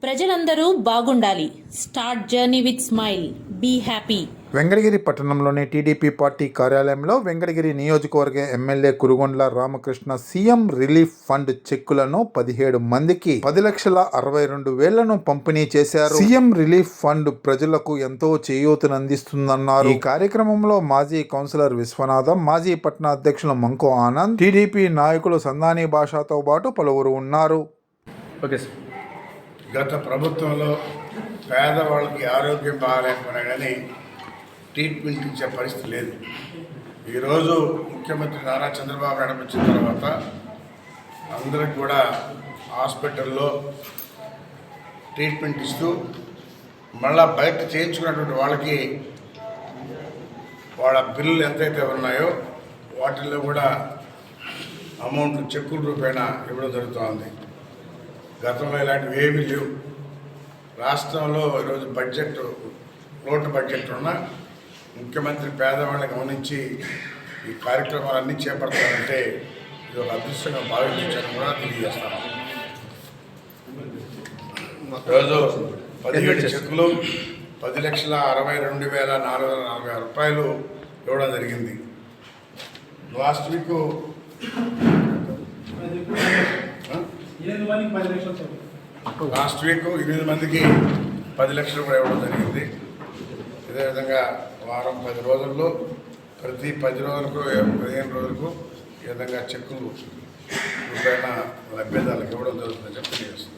ప్రజలందరూ బాగుండాలి. Start journey with smile. Be happy. Venkatagiri పట్టణంలోని టీడీపీ పార్టీ కార్యాలయంలో వెంకటగిరి నియోజకవర్గ MLA Kurugondla Ramakrishna CM relief fund చెక్కులను 17 మందికి 10,62,000 పంపిణీ చేశారు. సీఎం రిలీఫ్ ఫండ్ ప్రజలకు ఎంతో చేయూతనందిస్తుందన్నారు. ఈ కార్యక్రమంలో మాజీ కౌన్సిలర్ విశ్వనాథం, మాజీ పట్టణ అధ్యక్షులు మంకు ఆనంద్, టీడీపీ నాయకులు సందాని భాషతో పాటు పలువురు ఉన్నారు. గత ప్రభుత్వంలో పేదవాళ్ళకి ఆరోగ్యం బాగాలేకపోయినా కానీ ట్రీట్మెంట్ ఇచ్చే పరిస్థితి లేదు. ఈరోజు ముఖ్యమంత్రి నారా చంద్రబాబు నాయుడు వచ్చిన తర్వాత అందరికి కూడా హాస్పిటల్లో ట్రీట్మెంట్ ఇస్తూ మళ్ళా బయట చేయించుకున్నటువంటి వాళ్ళకి వాళ్ళ బిల్లులు ఎంతైతే ఉన్నాయో వాటిల్లో కూడా అమౌంట్ చెక్కుల రూపేణా ఇవ్వడం జరుగుతోంది. గతంలో ఇలాంటివి ఏమీ లేవు. రాష్ట్రంలో ఈరోజు లోటు బడ్జెట్ ఉన్న ముఖ్యమంత్రి పేదవాళ్ళని గమనించి ఈ కార్యక్రమాలన్నీ చేపడతారంటే ఇది ఒక అదృష్టంగా భావించాలని కూడా తెలియజేస్తాను. ఈరోజు 17 చెక్కులు 10,62,446 రూపాయలు ఇవ్వడం జరిగింది. లాస్ట్ వీక్ 8 మందికి 10 లక్షలు కూడా ఇవ్వడం జరిగింది. ఇదేవిధంగా వారం 10 రోజుల్లో ప్రతి 10 రోజులకు 15 రోజులకు ఈ విధంగా చెక్కులు రూపాయల లభ్యతలకు ఇవ్వడం జరుగుతుందని చెప్పి తెలియజేస్తుంది.